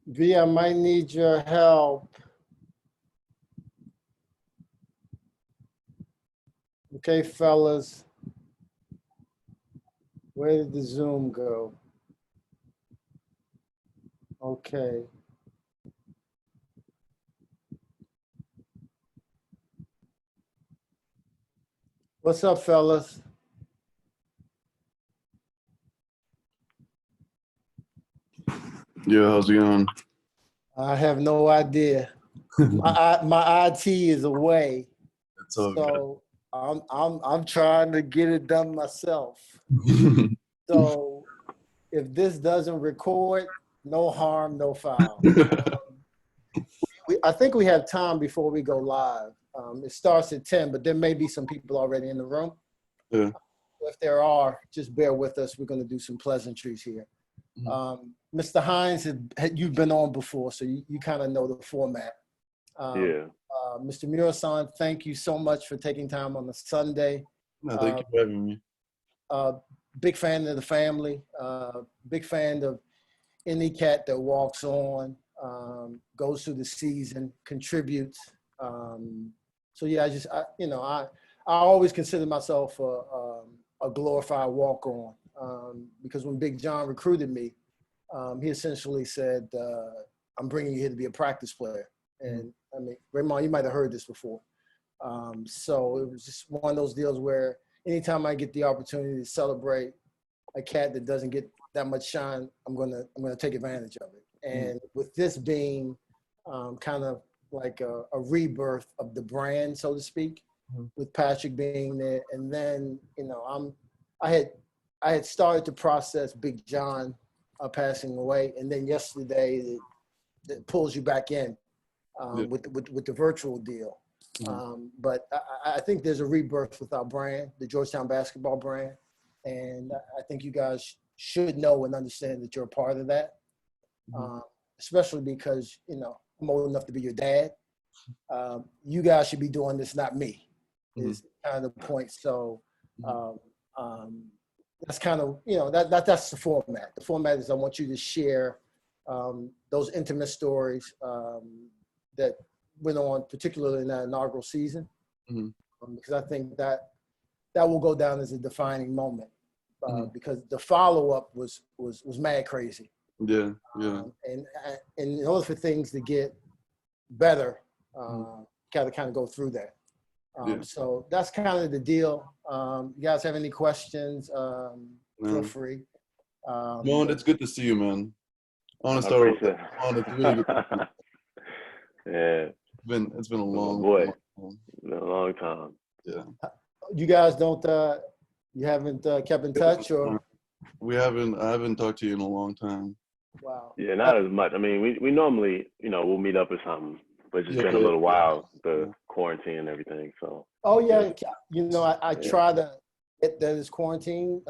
V, I might need your help. Okay, fellas. Where did the Zoom go? Okay. What's up, fellas? Yeah, how's it going? I have no idea. My IT is away, It's all so I'm trying to get it done myself. good. So if this doesn't record, no harm, no foul. I think we have time before we go live. It starts at 10, but there may be some people already in the room. Yeah. If there are, just bear with us. We're going to do some pleasantries here. Mr. Hines, you've been on before, so you kind of know the format. Mr. Muresan, thank you so much for taking time on a Sunday. No, thank you for having me. Big fan of the family. Big fan of any cat that walks on, goes through the season, contributes. So yeah, I always consider myself a glorified walk-on, because when Big John recruited me, he essentially said, "I'm bringing you here to be a practice player." And I mean, Raymond, you might have heard this before. So it was just one of those deals where anytime I get the opportunity to celebrate a cat that doesn't get that much shine, I'm gonna take advantage of it. And with this being kind of like a rebirth of the brand, so to speak, with Patrick being there, and then I had started to process Big John passing away, and then yesterday it pulls you back in with the virtual deal. But I think there's a rebirth with our brand, the Georgetown basketball brand, and I think you guys should know and understand that you're a part of that, especially because I'm old enough to be your dad. You guys should be doing this, not me. Is kind of the point. So that's kind of that's the format. The format is I want you to share those intimate stories that went on, particularly in that inaugural season, because I think that will go down as a defining moment, because the follow-up was mad crazy. Yeah. And in order for things to get better, got to kind of go through that. So that's kind of the deal. You guys have any questions? Feel free. Mond, it's good to see you, man. Honest, it's really good to see you. Yeah. It's been a long Been a long time. Yeah. You guys you haven't kept in touch, or? I haven't talked to you in a long time. Wow. Yeah, not as much. I mean, we normally, we'll meet up or something, but it's just been a little while, the quarantine and everything. So. Oh yeah, I try to get that it's quarantine,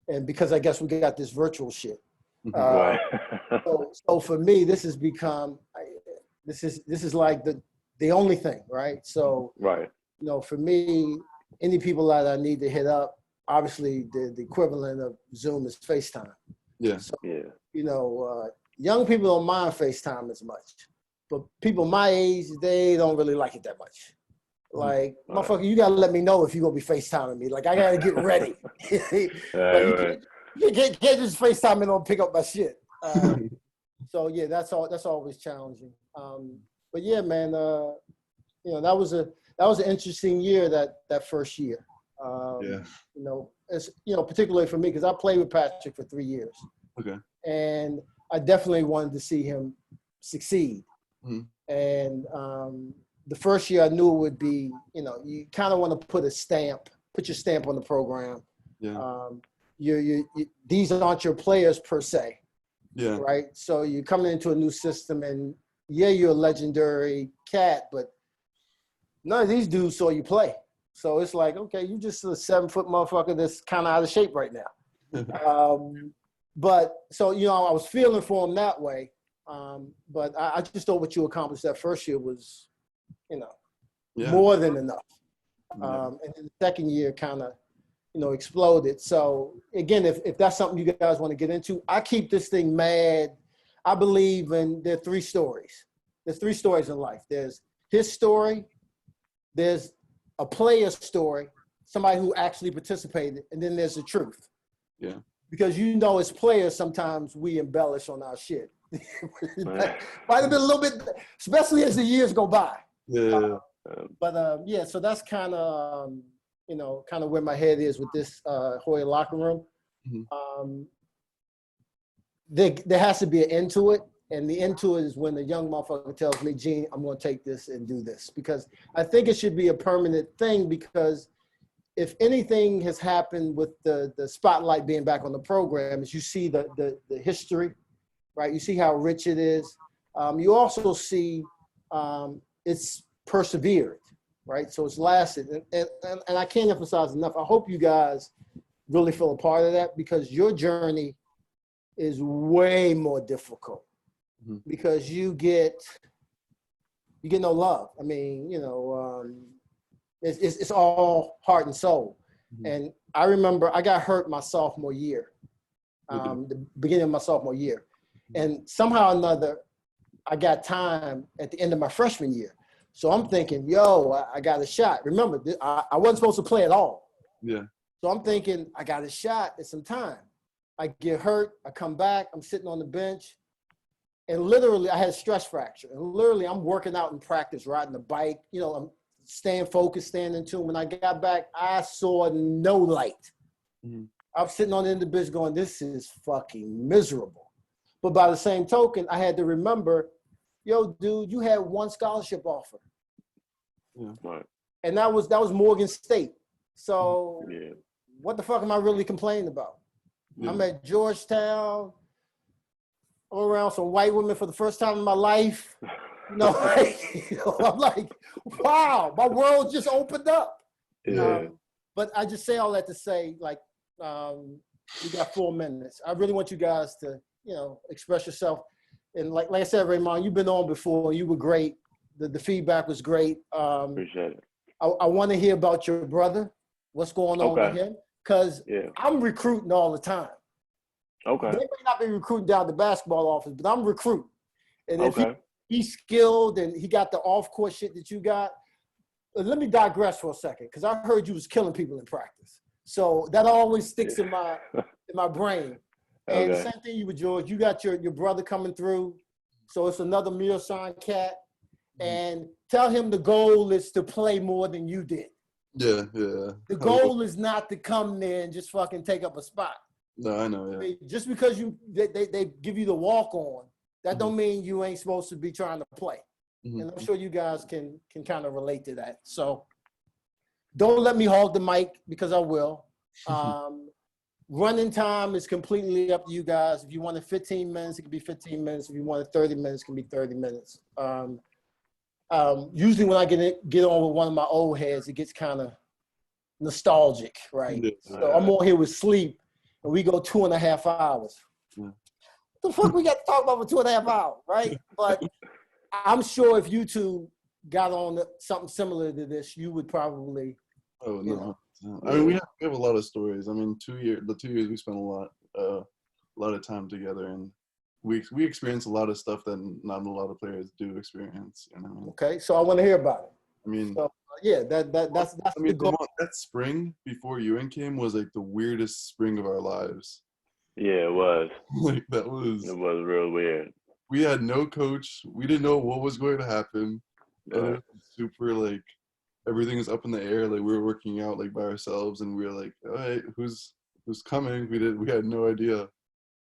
and because I guess we got this virtual shit. Right. So for me, this has become this is like the only thing, right? So right. For me, any people that I need to hit up, obviously the equivalent of Zoom is FaceTime. Yeah. So, young people don't mind FaceTime as much, but people my age, they don't really like it that much. Like, motherfucker, you gotta let me know if you're gonna be FaceTiming me. Like, I gotta get ready. You can't just FaceTime and don't pick up my shit. So yeah, that's always challenging. But yeah, man, that was an interesting year, that first year. It's particularly for me because I played with Patrick for 3 years. Okay. And I definitely wanted to see him succeed. And the first year I knew it would be, you kind of want to put your stamp on the program. Yeah. These aren't your players per se. Yeah. Right. So you're coming into a new system, and you're a legendary cat, but none of these dudes saw you play. So it's like, okay, you just a 7-foot motherfucker that's kind of out of shape right now. But so, I was feeling for him that way. But I just thought what you accomplished that first year was, more than enough. And then the second year kind of, exploded. So again, if that's something you guys want to get into, I keep this thing mad. I believe there are three stories. There's three stories in life. There's his story, there's a player's story, somebody who actually participated, and then there's the truth. Yeah. Because as players, sometimes we embellish on our shit. Might have been a little bit, especially as the years go by. Yeah. So that's kind of, kind of where my head is with this Hoya locker room. Mm-hmm. There has to be an end to it. And the end to it is when the young motherfucker tells me, Gene, I'm going to take this and do this. Because I think it should be a permanent thing, because if anything has happened with the spotlight being back on the program, is you see the history, right? You see how rich it is. You also see it's persevered, right? So it's lasted. And I can't emphasize enough. I hope you guys really feel a part of that, because your journey is way more difficult. Mm-hmm. Because you get no love. I mean, it's all heart and soul. Mm-hmm. And I remember I got hurt my sophomore year, the beginning of my sophomore year. And somehow or another, I got time at the end of my freshman year. So I'm thinking, I got a shot. Remember, I wasn't supposed to play at all. Yeah. So I'm thinking, I got a shot at some time. I get hurt, I come back, I'm sitting on the bench. And literally, I had a stress fracture. And literally, I'm working out in practice, riding the bike. I'm staying focused, staying in tune. When I got back, I saw no light. Mm-hmm. I was sitting on the end of the bench going, this is fucking miserable. But by the same token, I had to remember, dude, you had one scholarship offer. Yeah. Right. And that was Morgan State. So what the fuck am I really complaining about? Yeah. I'm at Georgetown. I'm around some white women for the first time in my life. I'm like, wow, my world just opened up. Yeah. But I just say all that to say, like, we got 4 minutes. I really want you guys to, express yourself. And like I said, Raymond, you've been on before. You were great. The feedback was great. Appreciate it. I want to hear about your brother. What's going on with him? Because I'm recruiting all the time. Okay. They may not be recruiting down the basketball office, but I'm recruiting. And if he's skilled and he got the off-court shit that you got, let me digress for a second, because I heard you was killing people in practice. So that always sticks in my brain. And same thing you with George. You got your brother coming through. So it's another Muresan cat. And tell him the goal is to play more than you did. Yeah. The goal is not to come there and just fucking take up a spot. No, I know, yeah. I mean, just because they give you the walk on, that don't mean you ain't supposed to be trying to play. Mm-hmm. And I'm sure you guys can kind of relate to that. So don't let me hog the mic, because I will. Running time is completely up to you guys. If you wanted 15 minutes, it could be 15 minutes. If you wanted 30 minutes, it can be 30 minutes. Usually when I get on with one of my old heads, it gets kind of nostalgic, right? Yeah. So I'm on here with sleep. And we go 2.5 hours. Yeah. What the fuck we got to talk about for 2.5 hours, right? But I'm sure if you two got on something similar to this, you would probably. Oh no! I mean, we have a lot of stories. I mean, the 2 years we spent a lot of time together, and we experienced a lot of stuff that not a lot of players do experience. Okay, so I want to hear about it. I mean. So, that's I mean, that spring before Ewing came was like the weirdest spring of our lives. Yeah, it was. Like it was real weird. We had no coach. We didn't know what was going to happen. And it was super like everything was up in the air. Like we were working out like by ourselves, and we were like, all right, who's coming? We had no idea.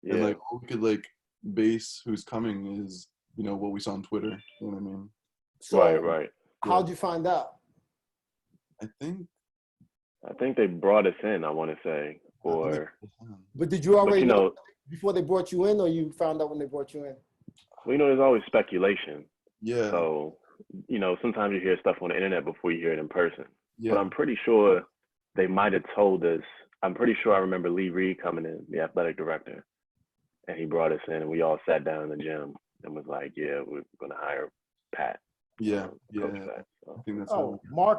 Yeah. And like all we could like base who's coming is, what we saw on Twitter. You know what I mean? So, right. How'd you find out? I think they brought us in, I want to say, But did you already know before they brought you in, or you found out when they brought you in? Well, there's always speculation. Yeah. So, sometimes you hear stuff on the internet before you hear it in person. Yeah. But I'm pretty sure they might have told us. I'm pretty sure I remember Lee Reed coming in, the athletic director, and he brought us in, and we all sat down in the gym and was like, we're going to hire Pat. Yeah. Pat, so. I think that's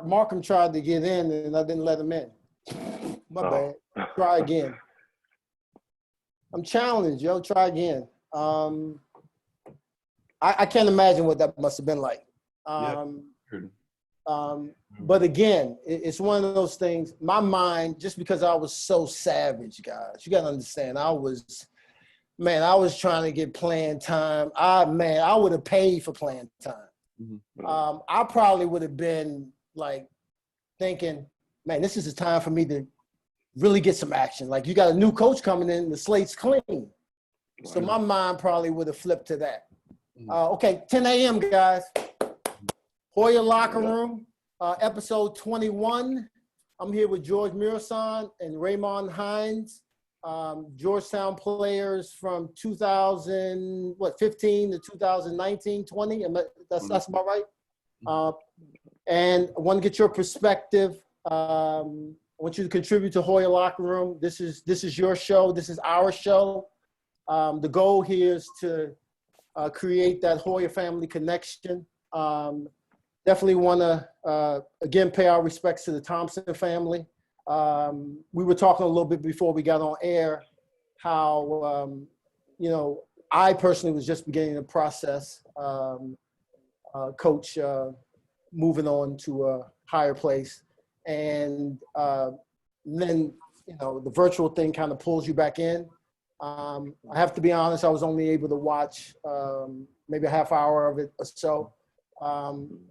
Markham tried to get in, and I didn't let him in. My bad. Try again. I'm challenged, yo. Try again. I can't imagine what that must have been like. Yeah. But again, it's one of those things. My mind, just because I was so savage, guys, you got to understand, I was trying to get playing time. I would have paid for playing time. Mm-hmm. I probably would have been like thinking, man, this is the time for me to really get some action. Like, you got a new coach coming in, the slate's clean. So my mind probably would have flipped to that. Okay, 10 a.m., guys. Hoya Locker Room, episode 21. I'm here with George Muresan and Mond Hines, Georgetown players from 2015 to 2019, 20. That's about right. And I want to get your perspective. I want you to contribute to Hoya Locker Room. This is your show. This is our show. The goal here is to create that Hoya family connection. Definitely want to, again, pay our respects to the Thompson family. We were talking a little bit before we got on air how, I personally was just beginning the process. Coach moving on to a higher place. And then, the virtual thing kind of pulls you back in. I have to be honest, I was only able to watch maybe a half hour of it or so.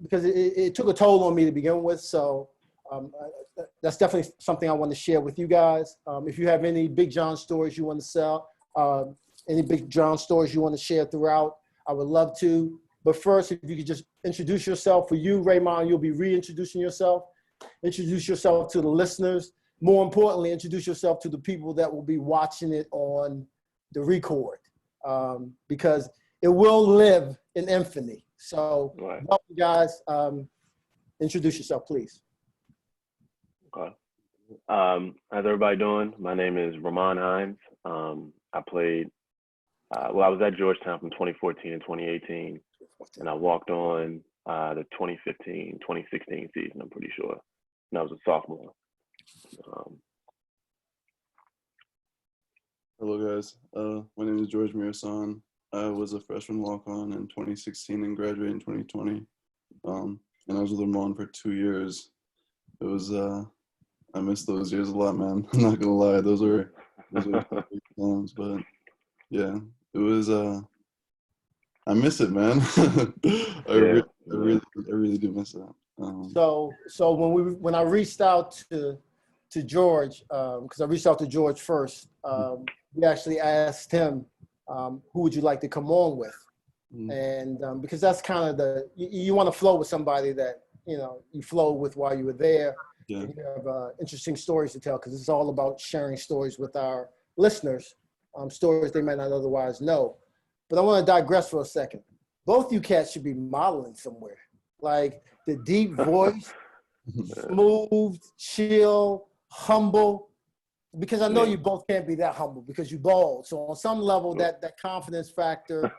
Because it took a toll on me to begin with. So that's definitely something I want to share with you guys. If you have any Big John stories you want to sell, any Big John stories you want to share throughout, I would love to. But first, if you could just introduce yourself. For you, Raymond, you'll be reintroducing yourself. Introduce yourself to the listeners. More importantly, introduce yourself to the people that will be watching it on the record, because it will live in infamy. So, welcome, guys. Introduce yourself, please. Okay. How's everybody doing? My name is Mond Hines. I played, I was at Georgetown from 2014 and 2018, and I walked on the 2015, 2016 season, I'm pretty sure. And I was a sophomore. Hello, guys. My name is George Muresan. I was a freshman walk-on in 2016 and graduated in 2020. And I was with Ramon for 2 years. It was, I missed those years a lot, man. I'm not gonna lie. Those were great times, but yeah, it was, I miss it, man. I really do miss it. So when I reached out to George, because I reached out to George first, we actually asked him, who would you like to come on with? And because that's kind of you want to flow with somebody that, you flow with while you were there. Yeah. And you have interesting stories to tell, because it's all about sharing stories with our listeners, stories they might not otherwise know. But I want to digress for a second. Both you cats should be modeling somewhere. Like the deep voice, smooth, chill, humble. Because I know you both can't be that humble because you bald. So on some level, that confidence factor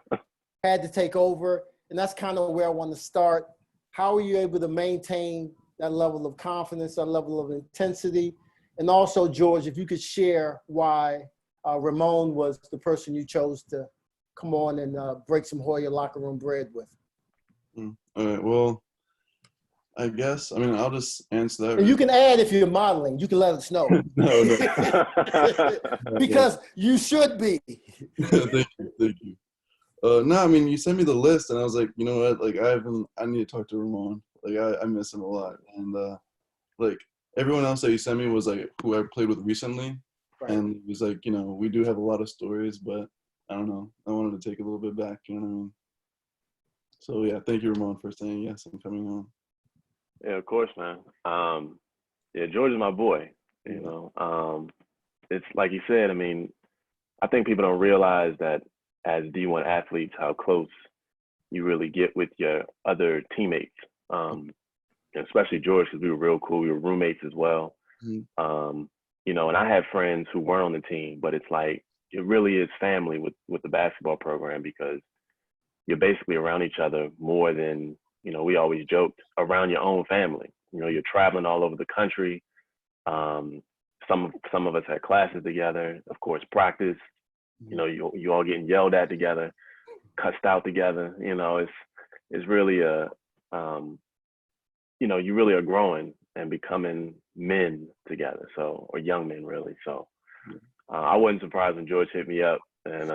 had to take over. And that's kind of where I want to start. How are you able to maintain that level of confidence, that level of intensity? And also, George, if you could share why Ramon was the person you chose to come on and break some Hoya locker room bread with. All right, well, I guess, I'll just answer that. And you can add if you're modeling. You can let us know. No. Because you should be. Thank you. No, you sent me the list, and I was like, you know what? Like, I need to talk to Ramon. Like, I miss him a lot. And, like, everyone else that you sent me was, like, who I played with recently. Right. And it was like, we do have a lot of stories, but I don't know. I wanted to take a little bit back, you know what I mean? So, yeah, thank you, Ramon, for saying yes and coming on. Yeah, of course, man. George is my boy, It's like you said, I think people don't realize that as D1 athletes, how close you really get with your other teammates, especially George, because we were real cool. We were roommates as well. And I had friends who weren't on the team, but it's like, it really is family with the basketball program, because you're basically around each other more than, we always joked, around your own family. You're traveling all over the country. Some of us had classes together, of course, practice. You all getting yelled at together. cussed out together. It's really you really are growing and becoming men together. So, or young men really. So I wasn't surprised when George hit me up, and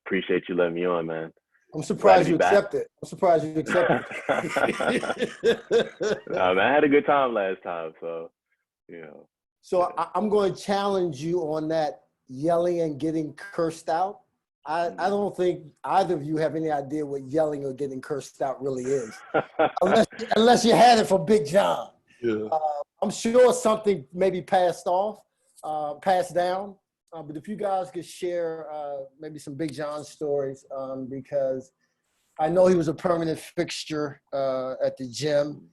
appreciate you letting me on, man. I'm surprised you accepted. I'm surprised you accepted. Man, I had a good time last time, so So I'm going to challenge you on that yelling and getting cursed out. I don't think either of you have any idea what yelling or getting cursed out really is, unless you had it for Big John. Yeah. I'm sure something maybe passed down. But if you guys could share maybe some Big John stories, because I know he was a permanent fixture at the gym.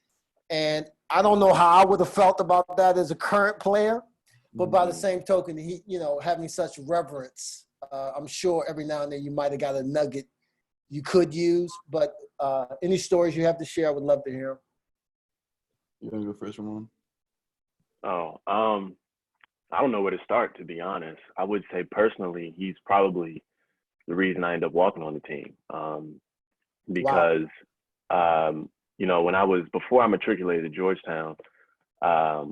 And I don't know how I would have felt about that as a current player. But by the same token, he, having such reverence, I'm sure every now and then you might have got a nugget you could use. But any stories you have to share, I would love to hear. You want to go first, Ramon? I don't know where to start, to be honest. I would say personally, he's probably the reason I ended up walking on the team. Because, before I matriculated at Georgetown, I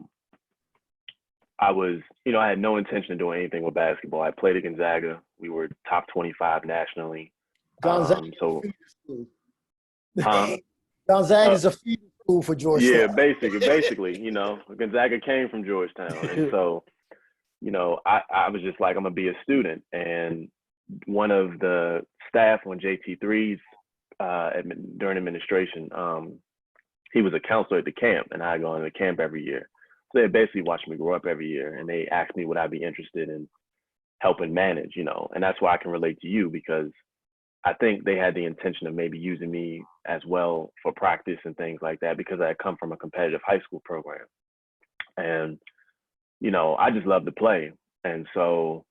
was, I had no intention of doing anything with basketball. I played at Gonzaga. We were top 25 nationally. Gonzaga Gonzaga is a feeder school for Georgetown. Yeah, basically, Gonzaga came from Georgetown. And so, I was just like, I'm going to be a student. And one of the staff on JT3's during administration, he was a counselor at the camp, and I go to the camp every year. So they basically watched me grow up every year, and they asked me would I be interested in helping manage, and that's why I can relate to you, because I think they had the intention of maybe using me as well for practice and things like that, because I had come from a competitive high school program. And, I just love to play. And so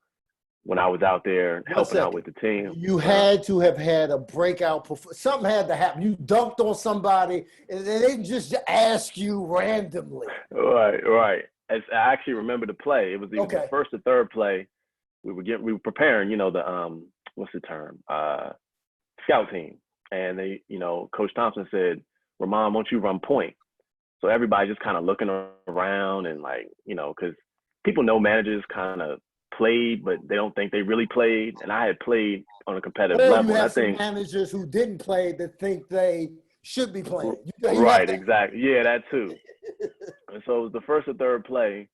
when I was out there helping out with the team. You had to have had a breakout performance. Something had to happen. You dunked on somebody, and they didn't just ask you randomly. Right. I actually remember the play. It was the first or third play. We were preparing, the what's the term? Scout team. And they, Coach Thompson said, Ramon, won't you run point? So everybody just kind of looking around and because people know managers kind of played, but they don't think they really played. And I had played on a competitive level. You have I think some managers who didn't play that think they should be playing. Right, exactly. Yeah, that too. And so it was the first or third play.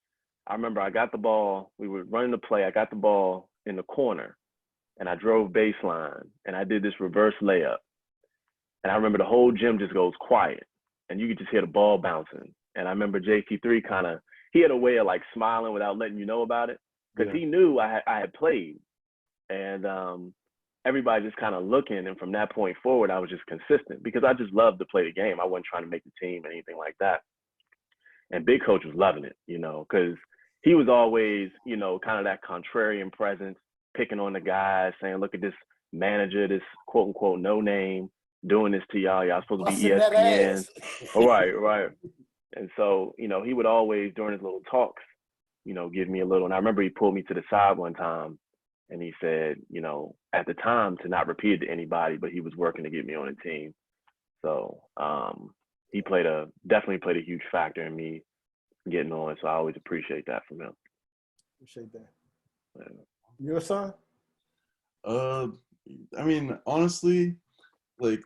I remember I got the ball. We were running the play. I got the ball in the corner, and I drove baseline, and I did this reverse layup. And I remember the whole gym just goes quiet, and you could just hear the ball bouncing. And I remember JT3 he had a way of smiling without letting you know about it, because he knew I had played. And everybody just kind of looking. And from that point forward, I was just consistent, because I just loved to play the game. I wasn't trying to make the team or anything like that. And Big Coach was loving it, because he was always, kind of that contrarian presence, picking on the guys, saying, look at this manager, this quote unquote no name, doing this to y'all. Y'all supposed to be ESPN. Right. And so, he would always, during his little talks, give me a little. And I remember he pulled me to the side one time, and he said, at the time, to not repeat it to anybody, but he was working to get me on a team. So he definitely played a huge factor in me getting on. So I always appreciate that from him. Appreciate that. Your son? I mean, honestly,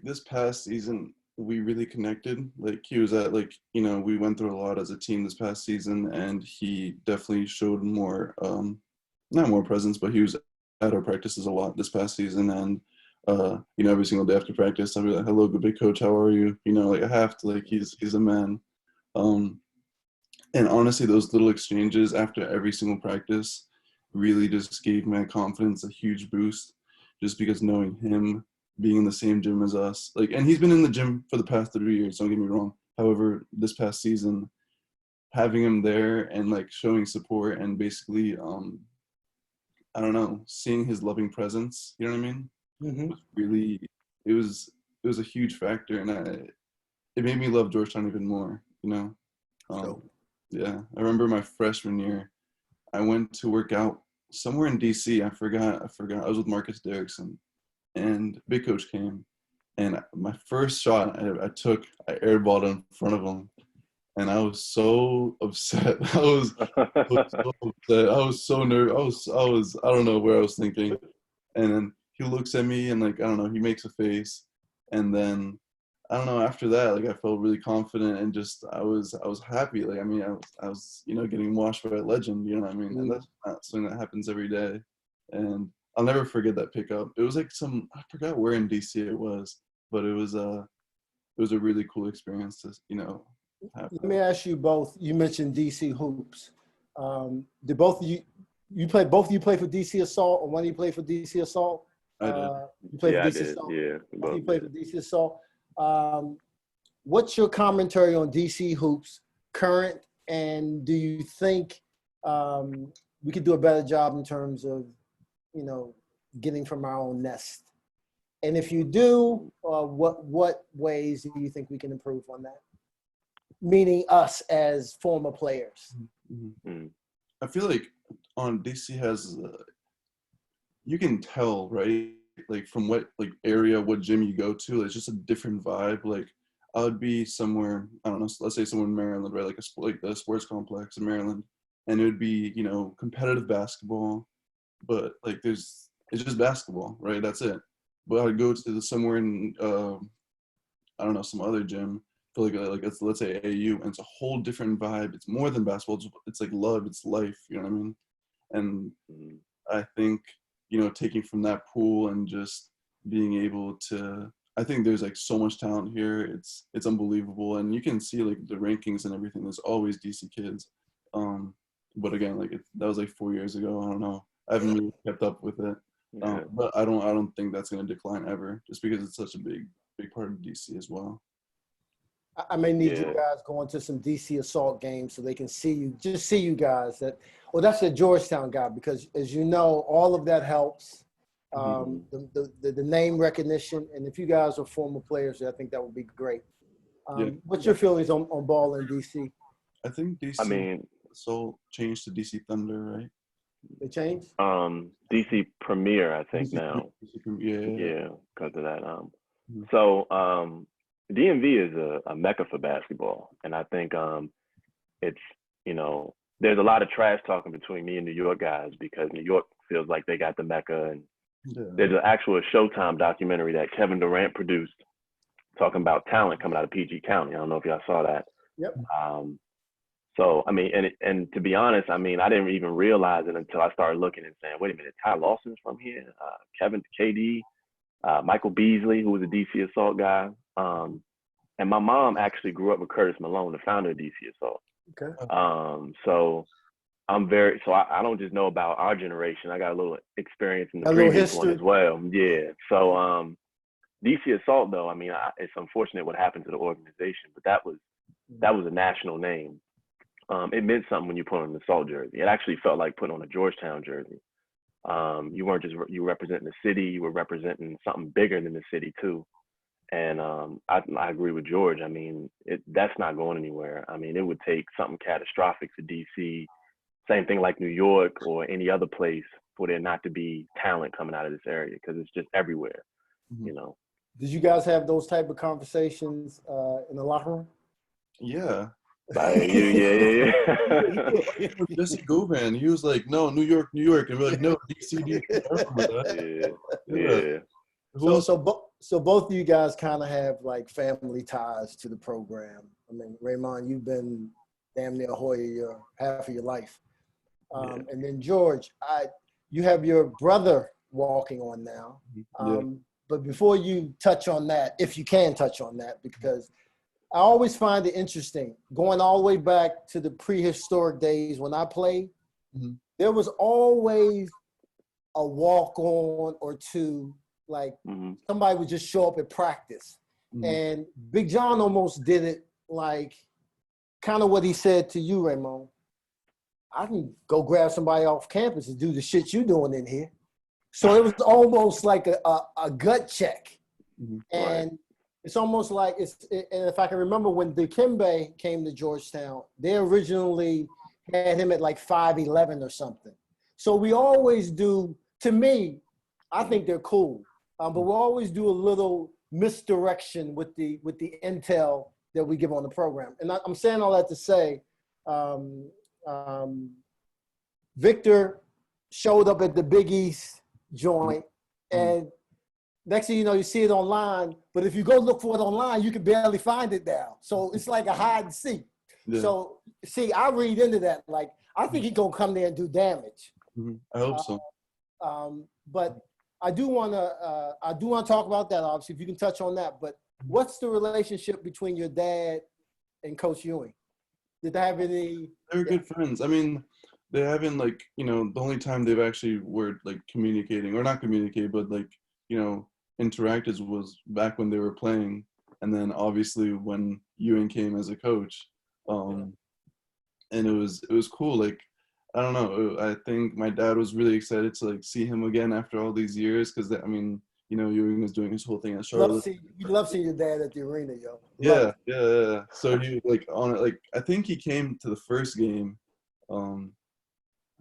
this past season, we really connected. He was at we went through a lot as a team this past season, and he definitely showed more, not more presence, but he was at our practices a lot this past season. And every single day after practice, I'd be like, "Hello, good big coach, how are you?" I have to he's a man. And honestly, those little exchanges after every single practice really just gave my confidence a huge boost, just because knowing him, being in the same gym as us, and he's been in the gym for the past 3 years, don't get me wrong. However, this past season, having him there and showing support and basically, I don't know, seeing his loving presence, you know what I mean? Mm-hmm. Was really, it was a huge factor, and it made me love Georgetown even more, Yeah, I remember my freshman year, I went to work out somewhere in DC. I forgot. I was with Marcus Derrickson, and Big Coach came, and my first shot I took, I airballed in front of him, and I was so upset. I was so upset. I was so nervous. I don't know where I was thinking. And then he looks at me and like, I don't know, he makes a face. And then I don't know, after that, like I felt really confident and just I was happy. Like I mean, I was getting washed by a legend, you know what I mean? And that's not something that happens every day. And I'll never forget that pickup. It was like I forgot where in DC it was, but it was a really cool experience to, have. Let me ask you both. You mentioned DC hoops. Did both of you play for DC Assault, or one of you play for DC Assault? I did. You played Yeah, for I DC did. Assault. Yeah, You played for DC Assault. What's your commentary on DC hoops current, and do you think we could do a better job in terms of, getting from our own nest? And if you do, what ways do you think we can improve on that? Meaning us as former players. Mm-hmm. I feel like on DC has, you can tell, right? Like from what area, what gym you go to, it's just a different vibe. Like I would be somewhere, I don't know, let's say somewhere in Maryland, right? Like the sports complex in Maryland, and it would be, competitive basketball, but like it's just basketball, right? That's it. But I'd go to somewhere in, I don't know, some other gym, for let's say AU, and it's a whole different vibe. It's more than basketball. It's like love. It's life. You know what I mean? And I think, taking from that pool and just being able to, I think there's like so much talent here. It's unbelievable, and you can see like the rankings and everything. There's always DC kids. But again, that was like 4 years ago. I don't know. I haven't really kept up with it. But I don't think that's going to decline ever, just because it's such a big part of DC as well. I may need you guys going to some DC Assault games so they can see you guys. That's a Georgetown guy, because as you know, all of that helps. The name recognition, and if you guys are former players, I think that would be great. What's your feelings on ball in DC? I think DC Assault changed to DC Thunder, right? They changed? DC Premier, I think DC now. Yeah, because of that. So DMV is a mecca for basketball, and I think it's there's a lot of trash talking between me and New York guys, because New York feels like they got the mecca, and there's an actual Showtime documentary that Kevin Durant produced talking about talent coming out of PG County. I don't know if y'all saw that. Yep. So I mean, and to be honest, I mean, I didn't even realize it until I started looking and saying, wait a minute, Ty Lawson's from here, Kevin KD, Michael Beasley, who was a DC Assault guy. And my mom actually grew up with Curtis Malone, the founder of DC Assault. Okay. So I don't just know about our generation. I got a little experience in the previous one as well. Yeah. So DC Assault, though, I mean, it's unfortunate what happened to the organization, but that was a national name. It meant something when you put on an Assault jersey. It actually felt like putting on a Georgetown jersey. You weren't just you were representing the city. You were representing something bigger than the city too. And I agree with George. I mean, that's not going anywhere. I mean, it would take something catastrophic for DC, same thing like New York or any other place, for there not to be talent coming out of this area, because it's just everywhere, Did you guys have those type of conversations in the locker room? Yeah. Yeah. Jesse Govan, he was like, no, New York, and we're like, no, DC. Yeah. So both of you guys kind of have like family ties to the program. I mean, Raymond, you've been damn near Hoya half of your life. And then George, you have your brother walking on now. But before you touch on that, if you can touch on that, because I always find it interesting, going all the way back to the prehistoric days when I played, there was always a walk-on or two. Like somebody would just show up at practice. And Big John almost did it like kind of what he said to you, Raymond. I can go grab somebody off campus and do the shit you doing in here. So it was almost like a gut check. And it's almost like and if I can remember when Dikembe came to Georgetown, they originally had him at like 5'11" or something. So we always do, to me, I think they're cool. but we'll always do a little misdirection with the intel that we give on the program. And I'm saying all that to say, Victor showed up at the Big East joint, and next thing you know, you see it online. But if you go look for it online, you can barely find it now. So it's like a hide and seek. Yeah. So see, I read into that. Like, I think he's gonna come there and do damage. I hope so. But I do want to talk about that. Obviously, if you can touch on that. But what's the relationship between your dad and Coach Ewing? Did they have any? They're good friends. I mean, they haven't, like, you know, the only time they've actually were like communicating, or not communicate, but like, you know, interacted was back when they were playing, and then obviously when Ewing came as a coach, and it was cool. Like, I don't know, I think my dad was really excited to like see him again after all these years, because I mean, you know, Ewing was doing his whole thing at Charlotte. You love seeing your dad at the arena, yo. Yeah. So he like on it, like I think he came to the first game,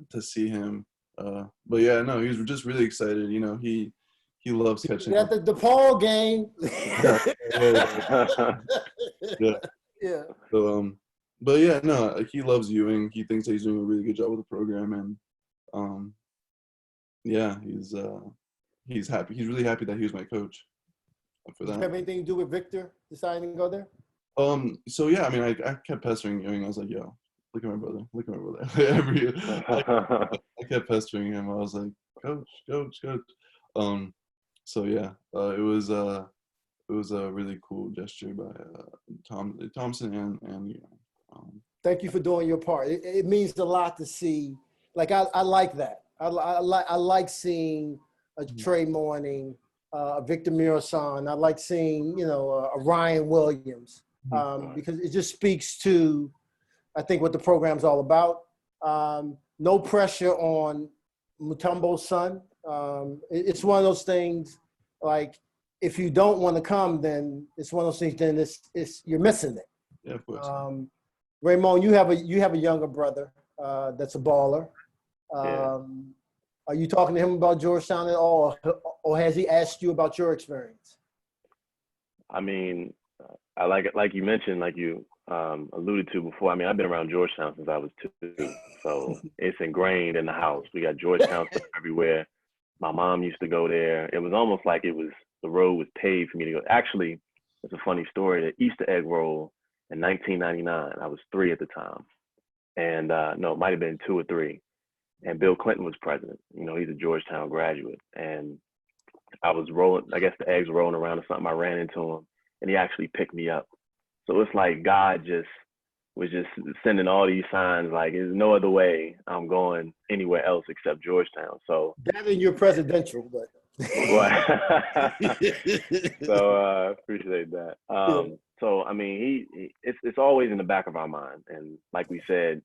to see him. But yeah, no, he was just really excited. You know, he loves catching. At the DePaul game. Yeah. So but yeah, no, like, he loves Ewing. He thinks that he's doing a really good job with the program, and yeah, he's happy. He's really happy that he was my coach. For that. Did you have anything to do with Victor deciding to go there? So yeah, I mean, I kept pestering Ewing. I was like, yo, look at my brother. Look at my brother. I kept pestering him. I was like, coach. So yeah, it was a really cool gesture by Thompson and you know. Thank you for doing your part. It means a lot to see. Like, I like that. I like seeing a Trey Morning, a Victor Muresan. I like seeing, you know, a Ryan Williams, because it just speaks to, I think, what the program's all about. No pressure on Mutombo's son. It's one of those things, like, if you don't want to come, then it's one of those things, then it's you're missing it. Yeah, of course. Raymond, you have a younger brother that's a baller. Are you talking to him about Georgetown at all, or has he asked you about your experience? I mean, I like you mentioned, like you alluded to before. I mean, I've been around Georgetown since I was 2, so it's ingrained in the house. We got Georgetown stuff everywhere. My mom used to go there. It was almost like the road was paved for me to go. Actually, it's a funny story. The Easter egg roll in 1999. I was 3 at the time, and no, it might have been 2 or 3. And Bill Clinton was president. You know, he's a Georgetown graduate, and I was rolling. I guess the eggs were rolling around or something. I ran into him, and he actually picked me up. So it's like God was just sending all these signs. Like, there's no other way I'm going anywhere else except Georgetown. So that in your presidential, but. So appreciate that. So I mean, it's always in the back of our mind, and like we said,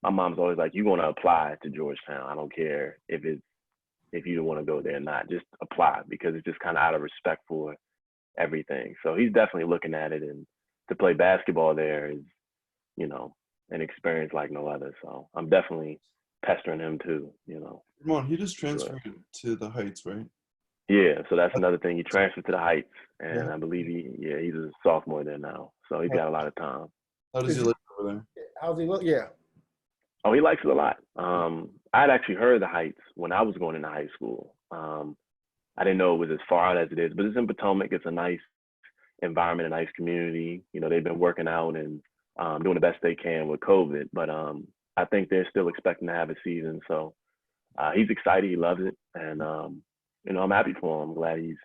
my mom's always like, "You want to apply to Georgetown? I don't care if you don't want to go there or not. Just apply, because it's just kind of out of respect for everything." So he's definitely looking at it, and to play basketball there is, you know, an experience like no other. So I'm definitely pestering him too. You know. Come on, he just transferred to the Heights, right? Yeah, so that's another thing. He transferred to the Heights, and I believe he's a sophomore there now, so he's got a lot of time. How does he look over there? How's he look? Yeah. Oh, he likes it a lot. I'd actually heard the Heights when I was going into high school. I didn't know it was as far out as it is, but it's in Potomac. It's a nice environment, a nice community. You know, they've been working out and doing the best they can with COVID, but I think they're still expecting to have a season. So he's excited. He loves it, and you know, I'm happy for him. I'm glad he's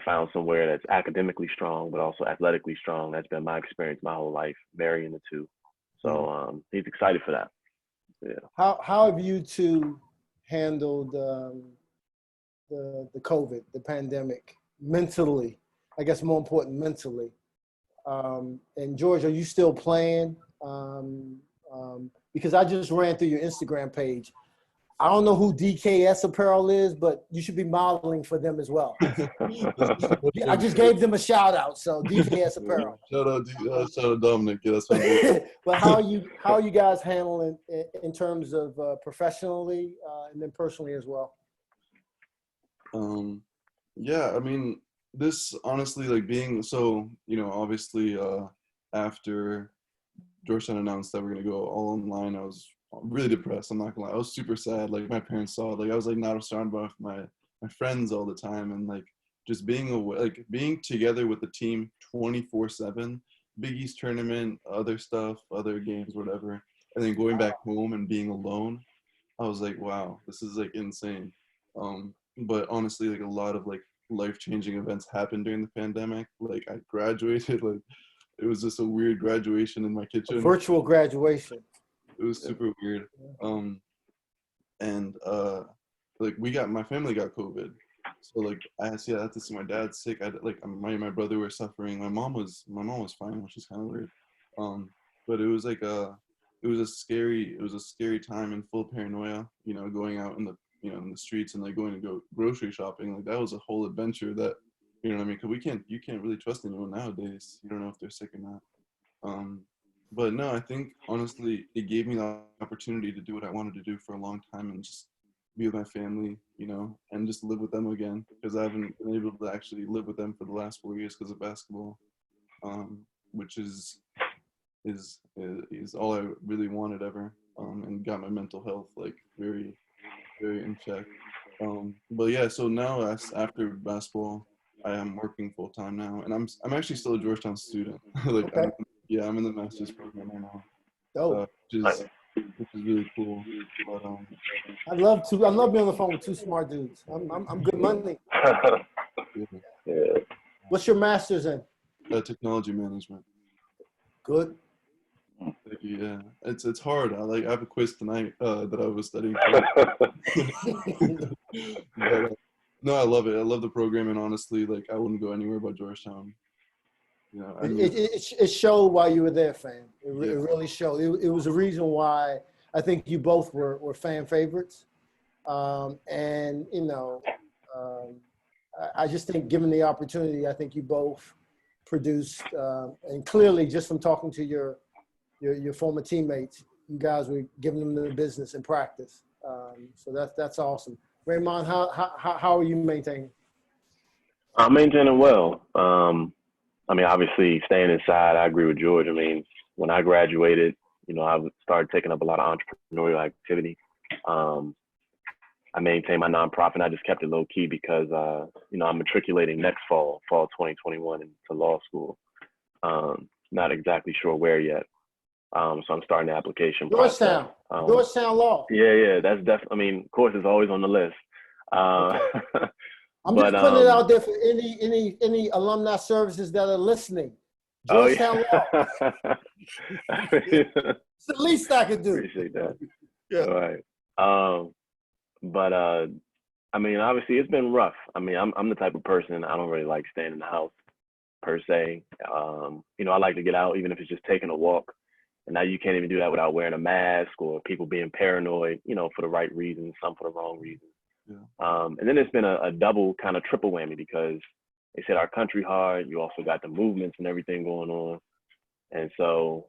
found somewhere that's academically strong, but also athletically strong. That's been my experience my whole life, marrying the two. So he's excited for that. Yeah. How have you two handled the COVID, the pandemic, mentally? I guess more important, mentally. And George, are you still playing? Because I just ran through your Instagram page. I don't know who DKS Apparel is, but you should be modeling for them as well. I just gave them a shout out, so DKS Apparel. Shout out Dominic. Yeah, that's what But how are you guys handling in terms of professionally and then personally as well? Yeah, I mean, this honestly, like being so, obviously, after Georgetown announced that we're gonna go all online, I was really depressed. I'm not gonna lie, I was super sad. Like my parents saw it. Like I was like not surrounded by my friends all the time, and like just being away, like being together with the team 24/7, Big East tournament, other stuff, other games, whatever, and then going back home and being alone. I was like, wow, this is like insane. But honestly, like a lot of like life-changing events happened during the pandemic. Like I graduated, like it was just a weird graduation in my A kitchen. virtual graduation. It was super weird. And like my family got COVID. So like I had to see my dad sick. My brother were suffering. My mom was fine, which is kind of weird. But it was a scary time and full paranoia, going out in the streets and like going to go grocery shopping. Like that was a whole adventure that, what I mean? Cause you can't really trust anyone nowadays. You don't know if they're sick or not. Um, but no, I think honestly, it gave me the opportunity to do what I wanted to do for a long time and just be with my family, and just live with them again because I haven't been able to actually live with them for the last 4 years because of basketball, which is all I really wanted ever, and got my mental health like very, very in check. But yeah, so now after basketball, I am working full time now, and I'm actually still a Georgetown student. like Okay. I'm in the master's program right now, Dope. which is really cool. But I love being on the phone with two smart dudes. I'm good money. yeah, Yeah. What's your master's in? technology management. Good. Thank you. Yeah, it's hard. I have a quiz tonight that I was studying for. But no, I love it. I love the program, and honestly, like I wouldn't go anywhere but Georgetown. I mean, It showed while you were there, fam. yeah. It really showed. It was a reason why I think you both were fan favorites. And, I just think given the opportunity, I think you both produced, and clearly just from talking to your former teammates, you guys were giving them the business in practice. So that's awesome. Raymond, how are you maintaining? I'm maintaining well. I mean, obviously staying inside, I agree with George. I mean, when I graduated, I started taking up a lot of entrepreneurial activity. I maintained my nonprofit. I just kept it low key because, I'm matriculating next fall 2021 into law school. Not exactly sure where yet. So I'm starting the application Georgetown. process. Georgetown Law. Yeah, that's definitely. I mean, of course, it's always on the list. Okay. I'm But just putting it out there for any alumni services that are listening. Georgetown Law. It's the least I could do. Appreciate that. Yeah. All right. But I mean, obviously, it's been rough. I mean, I'm the type of person, I don't really like staying in the house per se. I like to get out, even if it's just taking a walk. And now you can't even do that without wearing a mask or people being paranoid, for the right reasons, some for the wrong reasons. Yeah. And then it's been a double kind of triple whammy because they said our country hard. You also got the movements and everything going on. And so,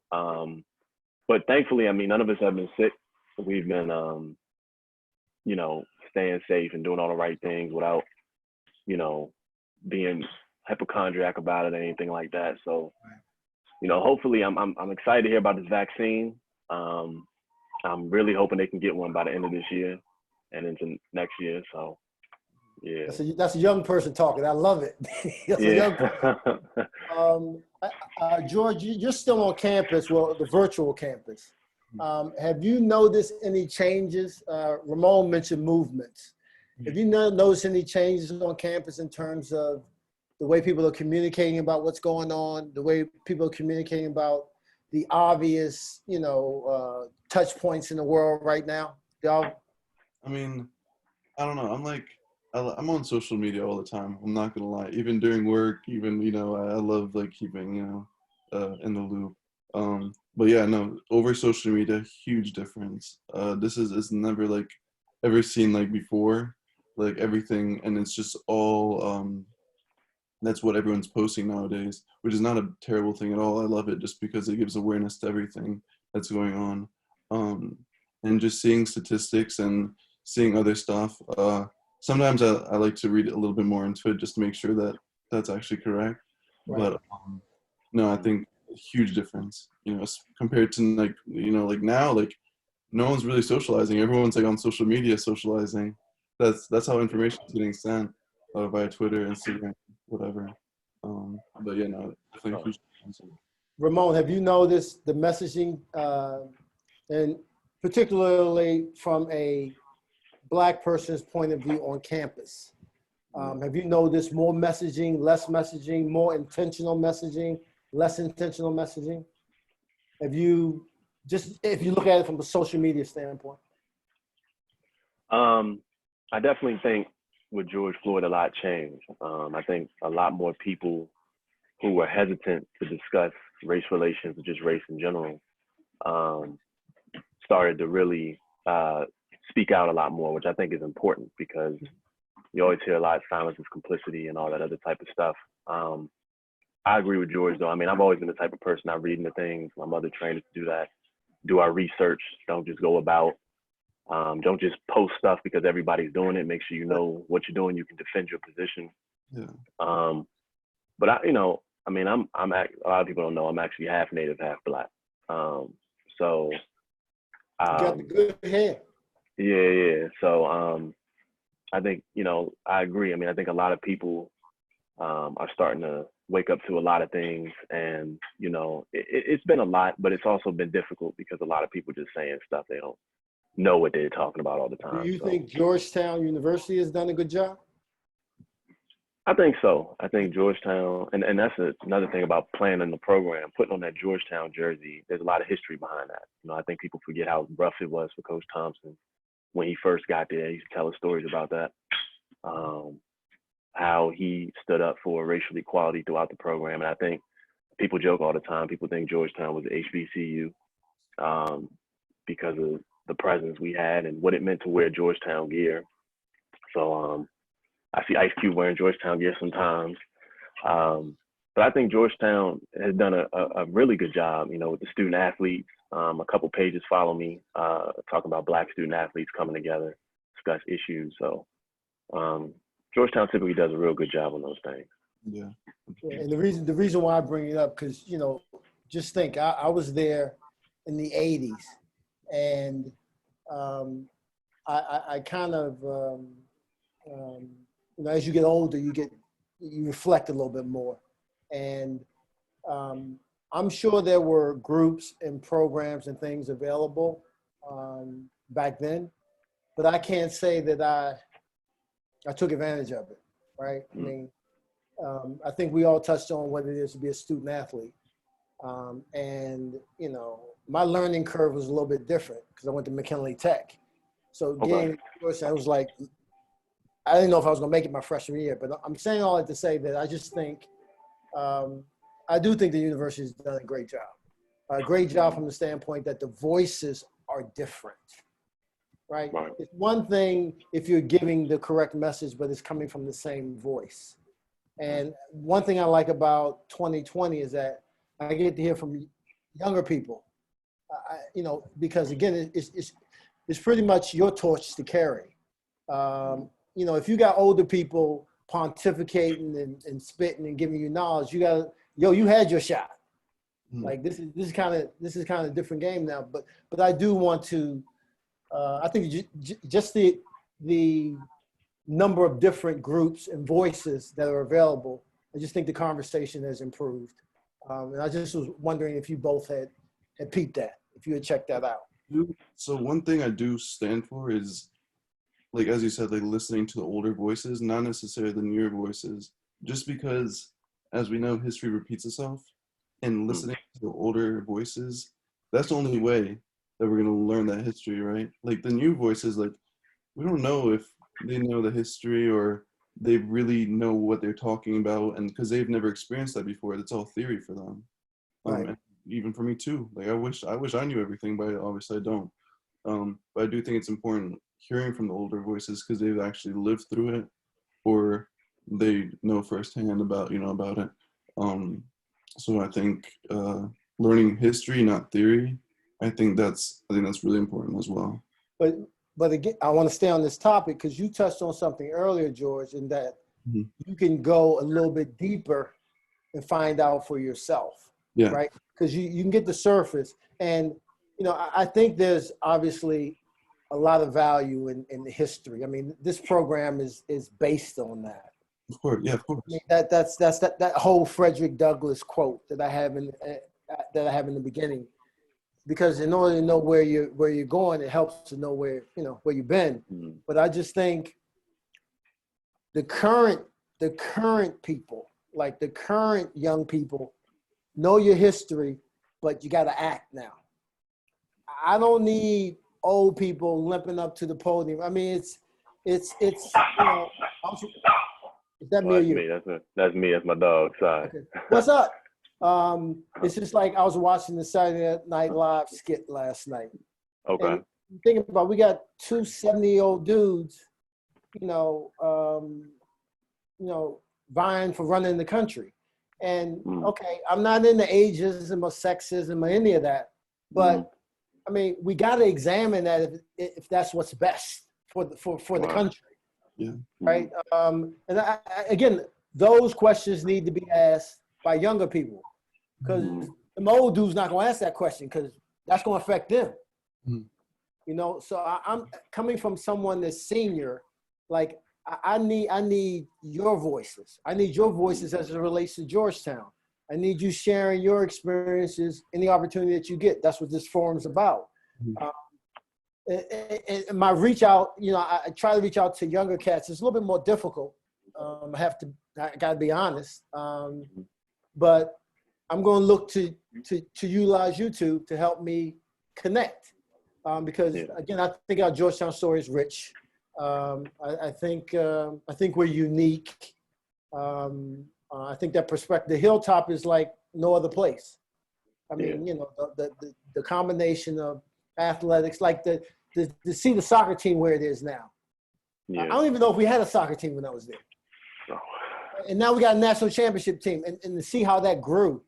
but thankfully, I mean, none of us have been sick. We've been, staying safe and doing all the right things without, being hypochondriac about it or anything like that. So, hopefully I'm excited to hear about this vaccine. I'm really hoping they can get one by the end of this year and into next year. So, yeah. That's a young person talking. I love it. That's a young person. George, you're still on campus, well, the virtual campus. Have you noticed any changes? Ramon mentioned movements. Have you noticed any changes on campus in terms of the way people are communicating about what's going on, the way people are communicating about the obvious, touch points in the world right now? Y'all? I mean, I don't know. I'm on social media all the time. I'm not gonna lie. Even during work, even I love like keeping in the loop. But yeah, no, over social media, huge difference. This is never like ever seen like before, like everything, and it's just all that's what everyone's posting nowadays, which is not a terrible thing at all. I love it just because it gives awareness to everything that's going on, and just seeing statistics and seeing other stuff. sometimes I like to read a little bit more into it just to make sure that that's actually correct. Right. But no, I think a huge difference, compared to like now, like no one's really socializing. Everyone's like on social media socializing. That's how information is getting sent via Twitter, Instagram, whatever. But yeah, no, definitely a huge difference. Ramon, have you noticed the messaging, and particularly from a Black person's point of view on campus? Have you noticed more messaging, less messaging, more intentional messaging, less intentional messaging? Have you if you look at it from a social media standpoint? I definitely think with George Floyd, a lot changed. I think a lot more people who were hesitant to discuss race relations or just race in general started to really speak out a lot more, which I think is important because you always hear a lot of silence is complicity and all that other type of stuff. I agree with George though. I mean, I've always been the type of person, I read into things. My mother trained us to do that. Do our research. Don't just go about. Don't just post stuff because everybody's doing it. Make sure you know what you're doing. You can defend your position. Yeah. But I mean, a lot of people don't know I'm actually half Native, half Black. So You got the good hair. yeah. So I think I agree. I mean, I think a lot of people are starting to wake up to a lot of things, and it's been a lot, but it's also been difficult because a lot of people just saying stuff they don't know what they're talking about all the time. Do you think Georgetown University has done a good job? I think so. I think Georgetown, and that's another thing about playing in the program, putting on that Georgetown jersey, there's a lot of history behind that. I think people forget how rough it was for Coach Thompson when he first got there. He used to tell us stories about that, how he stood up for racial equality throughout the program. And I think people joke all the time. People think Georgetown was HBCU because of the presence we had and what it meant to wear Georgetown gear. So I see Ice Cube wearing Georgetown gear sometimes. But I think Georgetown has done a really good job, with the student athletes. A couple pages follow me talking about Black student athletes coming together, discuss issues. So Georgetown typically does a real good job on those things. Yeah. And the reason why I bring it up, because, just think, I was there in the 80s, and I kind of, as you get older, you reflect a little bit more. And I'm sure there were groups and programs and things available back then, but I can't say that I took advantage of it, right? I mean, I think we all touched on what it is to be a student athlete. And, my learning curve was a little bit different because I went to McKinley Tech. So getting, I was like, I didn't know if I was going to make it my freshman year, but I'm saying all that to say that I just think, I do think the university has done a great job. A great job from the standpoint that the voices are different, right? It's one thing if you're giving the correct message, but it's coming from the same voice. And one thing I like about 2020 is that I get to hear from younger people, because again, it's pretty much your torch to carry. If you got older people pontificating and spitting and giving you knowledge, you had your shot. Like this is kind of a different game now. But I do want to. I think just the number of different groups and voices that are available. I just think the conversation has improved. And I just was wondering if you both had peeped that, if you had checked that out. So one thing I do stand for is, like, as you said, like listening to the older voices, not necessarily the newer voices, just because, as we know, history repeats itself, and listening to the older voices, that's the only way that we're going to learn that history, right? Like the new voices, like, we don't know if they know the history or they really know what they're talking about, and because they've never experienced that before, that's all theory for them. Right. And even for me too. Like I wish I knew everything, but obviously I don't. But I do think it's important hearing from the older voices because they've actually lived through it, or they know firsthand about it. So I think learning history, not theory, I think that's really important as well. But but again, I want to stay on this topic because you touched on something earlier, George, in that Mhm. you can go a little bit deeper and find out for yourself, Yeah. right? Because you can get the surface. And, I think there's obviously a lot of value in the history. I mean, this program is based on that. Of course. Yeah, of course. I mean, that's that whole Frederick Douglass quote that I have in the beginning. Because in order to know where you're going, it helps to know where you've been. Mm. But I just think the current people, like the current young people, know your history, but you got to act now. I don't need old people limping up to the podium. I mean, it's is that me or That's you? me. That's me. That's my dog. Sorry. Okay. What's up? It's just like I was watching the Saturday Night Live skit last night. Okay. And think about, we got two 70-year-old dudes, vying for running the country. And okay, I'm not into ageism or sexism or any of that, but I mean, we got to examine that if that's what's best for the country. Yeah. Right. And again, those questions need to be asked by younger people, because the old dude's not going to ask that question because that's going to affect them. So I'm coming from someone that's senior. Like I need your voices. I need your voices as it relates to Georgetown. I need you sharing your experiences, any opportunity that you get. That's what this forum's about. And my reach out, I try to reach out to younger cats. It's a little bit more difficult. I got to be honest. But I'm going to look to utilize YouTube to help me connect. Because again, I think our Georgetown story is rich. I think we're unique. I think that perspective, the hilltop is like no other place. I mean, the combination of athletics, like to see the soccer team where it is now. Yeah. I don't even know if we had a soccer team when I was there. Oh. And now we got a national championship team, and to see how that grew.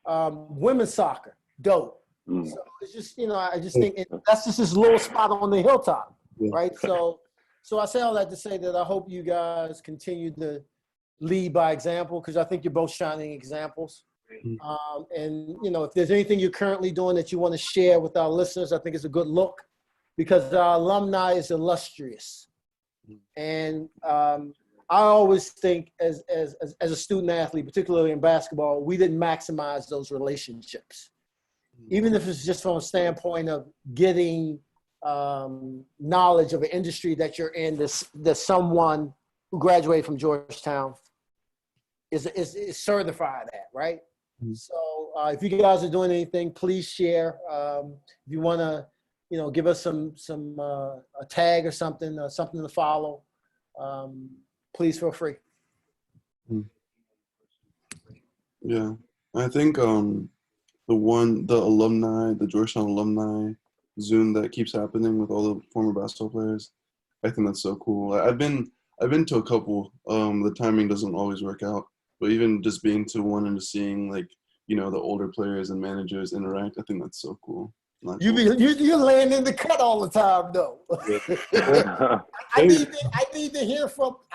Women's soccer, dope. So it's just, I just think that's just this little spot on the hilltop, right? So I say all that to say that I hope you guys continue to lead by example, because I think you're both shining examples. And, if there's anything you're currently doing that you want to share with our listeners, I think it's a good look, because our alumni is illustrious. And I always think as a student athlete, particularly in basketball, we didn't maximize those relationships. Even if it's just from a standpoint of getting knowledge of an industry that you're in, that someone who graduated from Georgetown is certified at, right? So if you guys are doing anything, please share. If you want to, give us some a tag or something to follow, please feel free. Yeah, I think the Georgetown alumni Zoom that keeps happening with all the former basketball players, I think that's so cool. I've been to a couple. The timing doesn't always work out, but even just being to one and just seeing the older players and managers interact, I think that's so cool. You're laying in the cut all the time, though. Yeah. I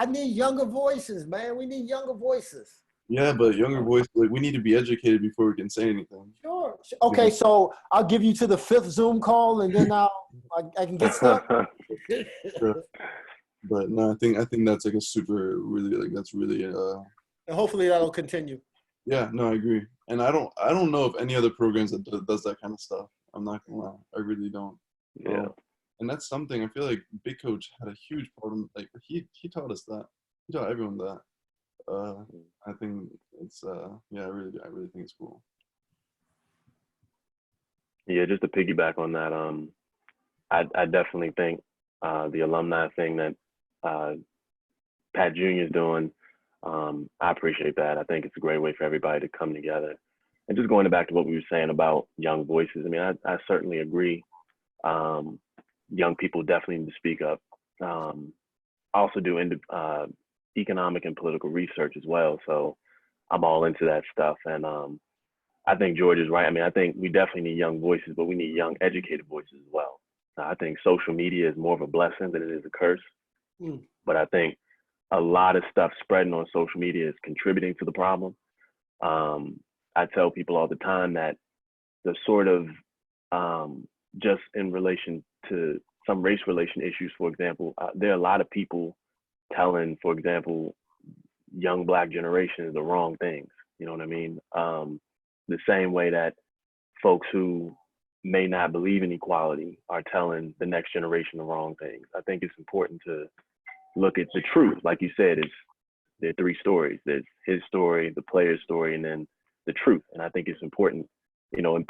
need younger voices, man. We need younger voices. Yeah, but younger voices, we need to be educated before we can say anything. Sure. Okay, so I'll give you to the 5th Zoom call, and then I can get stuff. Sure. But no, I think that's a super really that's really and hopefully that'll continue. Yeah, no, I agree. And I don't know of any other programs that does that kind of stuff. I'm not gonna lie, I really don't. Yeah. And that's something I feel like Big Coach had a huge part in. He taught us that. He taught everyone that. I think it's I really think it's cool. Yeah, just to piggyback on that, I definitely think the alumni thing that Pat Jr. is doing, I appreciate that. I think it's a great way for everybody to come together. And just going back to what we were saying about young voices, I mean, I certainly agree. Young people definitely need to speak up. I also do economic and political research as well, so I'm all into that stuff. And I think George is right. I mean, I think we definitely need young voices, but we need young, educated voices as well. I think social media is more of a blessing than it is a curse. Mm. But I think a lot of stuff spreading on social media is contributing to the problem. I tell people all the time that the sort of just in relation to some race relation issues, for example, there are a lot of people telling, for example, young Black generations the wrong things. You know what I mean? The same way that folks who may not believe in equality are telling the next generation the wrong things. I think it's important to look at the truth. Like you said, there are three stories. There's his story, the player's story, and then the truth. And I think it's important,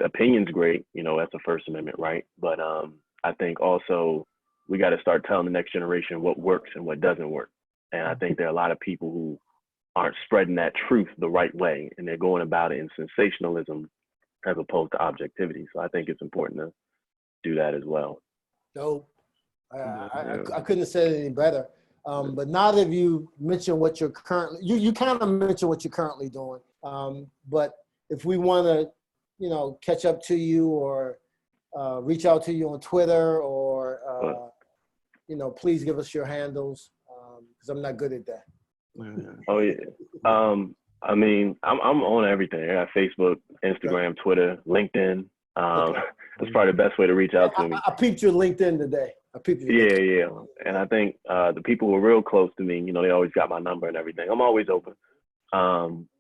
opinion's great, that's a First Amendment right. But I think also we got to start telling the next generation what works and what doesn't work. And I think there are a lot of people who aren't spreading that truth the right way, and they're going about it in sensationalism as opposed to objectivity. So I think it's important to do that as well. Dope. I couldn't have said it any better. But now that you mentioned what you're currently, you kind of mentioned what you're currently doing. But if we want to, catch up to you or reach out to you on Twitter or, please give us your handles because I'm not good at that. Oh yeah. I mean, I'm on everything. I got Facebook, Instagram, Twitter, LinkedIn. That's probably the best way to reach out to me. I peeped your LinkedIn today. Yeah. And I think the people who are real close to me, they always got my number and everything. I'm always open.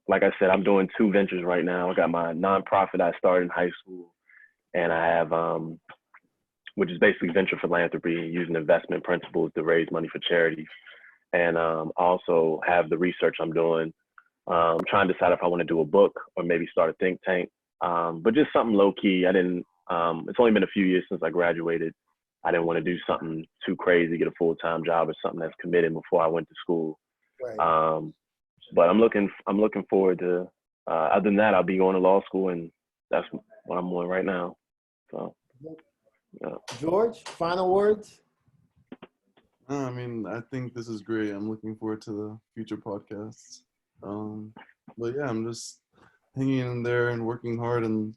Like I said, I'm doing 2 ventures right now. I got my nonprofit I started in high school, and I have, which is basically venture philanthropy, using investment principles to raise money for charities. And also have the research I'm doing. I'm trying to decide if I want to do a book or maybe start a think tank, but just something low key. It's only been a few years since I graduated. I didn't want to do something too crazy, get a full-time job or something that's committed before I went to school. Right. But I'm looking forward to, other than that, I'll be going to law school, and that's what I'm doing right now. So, yeah. George, final words? I mean, I think this is great. I'm looking forward to the future podcasts. But yeah, I'm just hanging in there and working hard and,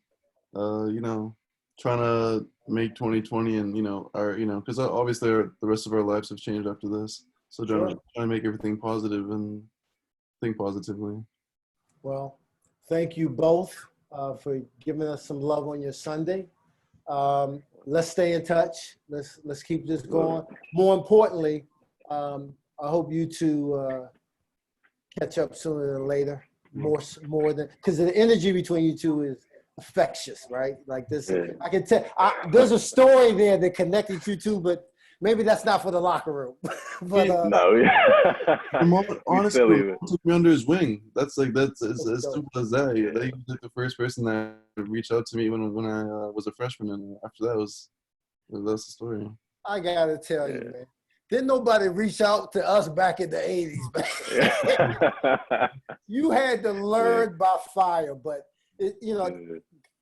trying to make 2020 and, because obviously the rest of our lives have changed after this. So trying to make everything positive and think positively. Well, thank you both for giving us some love on your Sunday. Let's stay in touch. Let's keep this going. More importantly, I hope you two catch up sooner than later. More than because the energy between you two is infectious, right? Like this, I can tell. There's a story there that connected you two, but maybe that's not for the locker room. But no, honestly, took me under his wing. That's as simple as that. Yeah, he was like the first person that reached out to me when I was a freshman, and after that's the story. I gotta tell you, man. Didn't nobody reach out to us back in the 80s, man. You had to learn by fire, but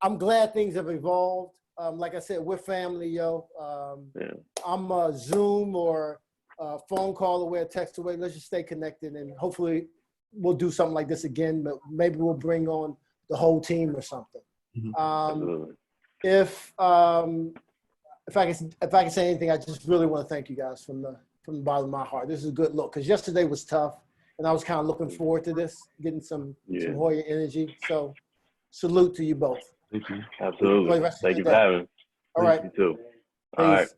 I'm glad things have evolved. Like I said, we're family, yo. I'm a Zoom or a phone call away, a text away. Let's just stay connected, and hopefully we'll do something like this again. But maybe we'll bring on the whole team or something. If I can say anything, I just really want to thank you guys from the bottom of my heart. This is a good look because yesterday was tough, and I was kind of looking forward to this, getting some Hoya energy. So, salute to you both. Thank you. Absolutely. Thank you for having me. All right. You too. Peace. All right.